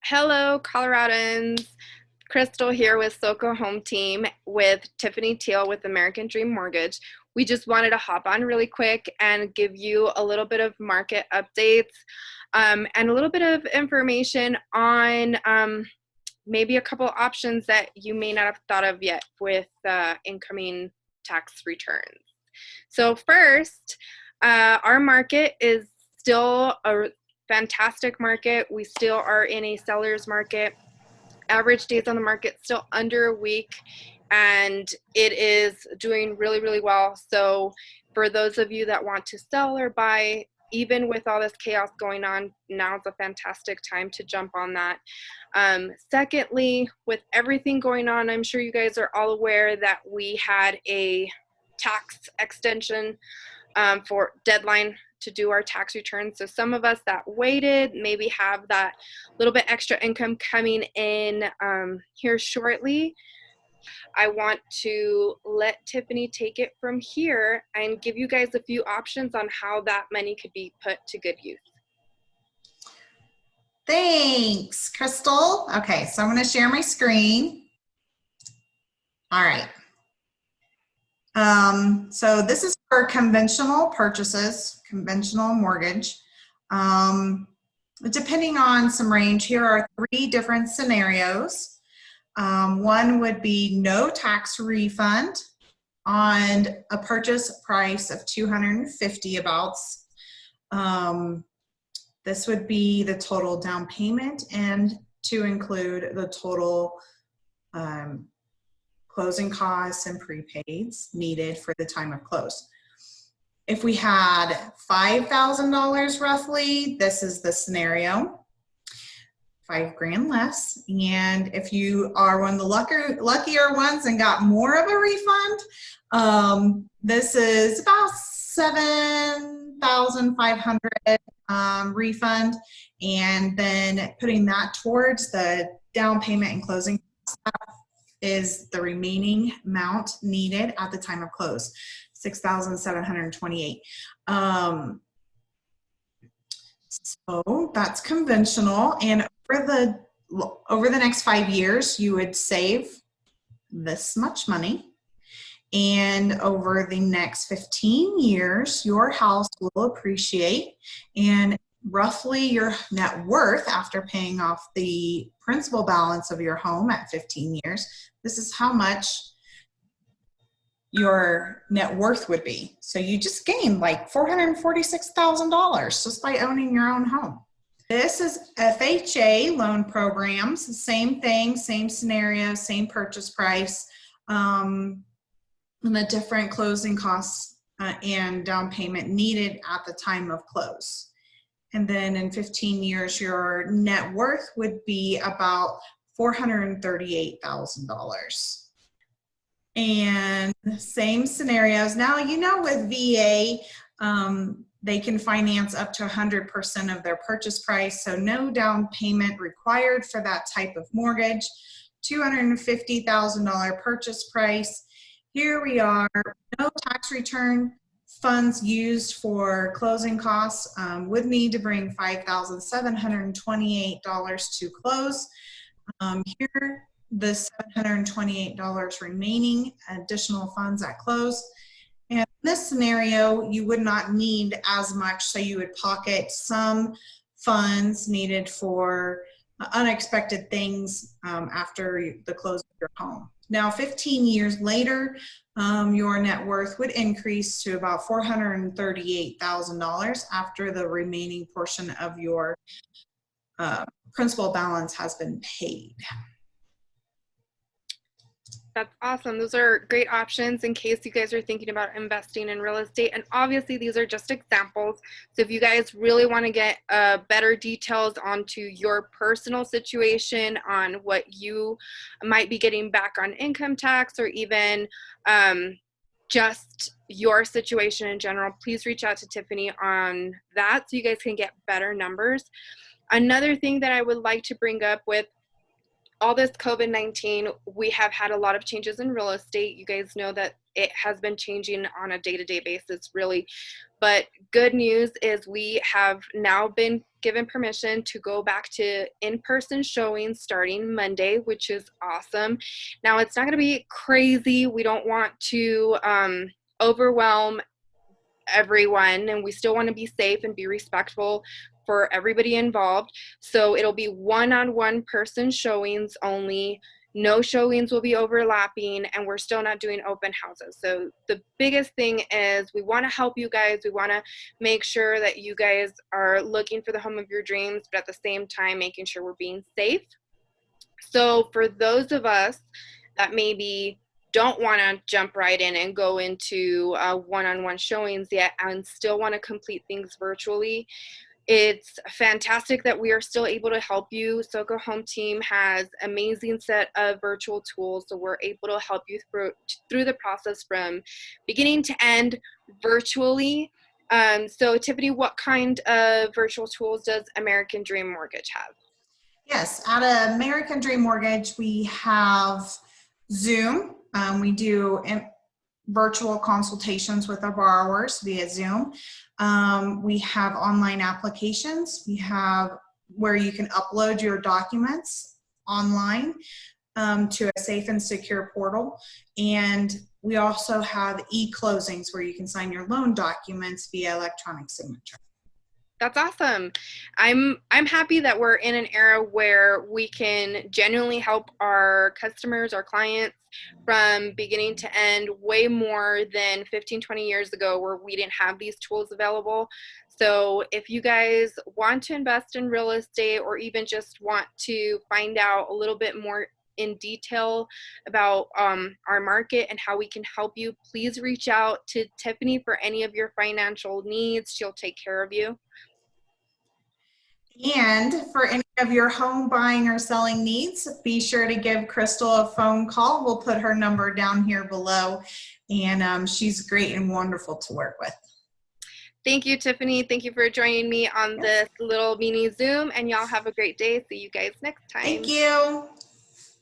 Hello, Coloradans. Crystal here with Soco Home Team with Tiffany Teel with American Dream Mortgage. We just wanted to hop on really quick and give you a little bit of market updates and a little bit of information on maybe a couple options that you may not have thought of yet with incoming tax returns. So first, our market is still a fantastic market. We still are in a seller's market. Average days on the market still under a week, and it is doing really, really well. So for those of you that want to sell or buy, even with all this chaos going on, now's a fantastic time to jump on that. Secondly, with everything going on, I'm sure you guys are all aware that we had a tax extension for deadline to do our tax returns. So some of us that waited maybe have that little bit extra income coming in here shortly. I want to let Tiffany take it from here and give you guys a few options on how that money could be put to good use. Thanks, Crystal. Okay, so I'm going to share my screen. All right. So this is for conventional purchases, conventional mortgage. Depending on some range, here are 3 different scenarios. One would be no tax refund on a purchase price of $250 about. This would be the total down payment and to include the total closing costs and prepaids needed for the time of close. If we had $5,000 roughly, this is the scenario, $5,000 less. And if you are one of the luckier ones and got more of a refund, this is about $7,500 refund, and then putting that towards the down payment and closing is the remaining amount needed at the time of close, $6,728. So that's conventional, and over the next 5 years, you would save this much money, and over the next 15 years, your house will appreciate, and roughly your net worth after paying off the principal balance of your home at 15 years, this is how much your net worth would be. So you just gained like $446,000 just by owning your own home. This is FHA loan programs, same thing, same scenario, same purchase price, and the different closing costs and down payment needed at the time of close. And then in 15 years, your net worth would be about $438,000. And same scenarios. Now, you know, with VA, they can finance up to 100% of their purchase price. So no down payment required for that type of mortgage. $250,000 purchase price. Here we are, no tax return. Funds used for closing costs would need to bring $5,728 to close. Here, the $728 remaining additional funds at close. And in this scenario, you would not need as much, so you would pocket some funds needed for unexpected things after the close of your home. Now, 15 years later, your net worth would increase to about $438,000 after the remaining portion of your principal balance has been paid. That's awesome. Those are great options in case you guys are thinking about investing in real estate. And obviously these are just examples. So if you guys really want to get better details onto your personal situation, on what you might be getting back on income tax, or even just your situation in general, please reach out to Tiffany on that so you guys can get better numbers. Another thing that I would like to bring up with all this COVID-19, we have had a lot of changes in real estate. You guys know that it has been changing on a day-to-day basis, really. But good news is we have now been given permission to go back to in-person showings starting Monday, which is awesome. Now, it's not going to be crazy. We don't want to overwhelm everyone, and we still want to be safe and be respectful for everybody involved. So it'll be one-on-one person showings only. No showings will be overlapping, and we're still not doing open houses. So the biggest thing is we want to help you guys. We want to make sure that you guys are looking for the home of your dreams, but at the same time making sure we're being safe. So for those of us that maybe don't want to jump right in and go into one-on-one showings yet and still want to complete things virtually, it's fantastic that we are still able to help you. SoCo Home Team has an amazing set of virtual tools, so we're able to help you through the process from beginning to end virtually. So Tiffany, what kind of virtual tools does American Dream Mortgage have? Yes, at American Dream Mortgage, we have Zoom. We do virtual consultations with our borrowers via Zoom. We have online applications. We have where you can upload your documents online to a safe and secure portal. And we also have e-closings where you can sign your loan documents via electronic signature. That's awesome. I'm happy that we're in an era where we can genuinely help our customers, our clients from beginning to end way more than 15, 20 years ago where we didn't have these tools available. So if you guys want to invest in real estate or even just want to find out a little bit more in detail about our market and how we can help you, please reach out to Tiffany for any of your financial needs. She'll take care of you. And for any of your home buying or selling needs, be sure to give Crystal a phone call. We'll put her number down here below, and she's great and wonderful to work with. Thank you, Tiffany. Thank you for joining me on this little mini Zoom, and y'all have a great day. See you guys next time. Thank you.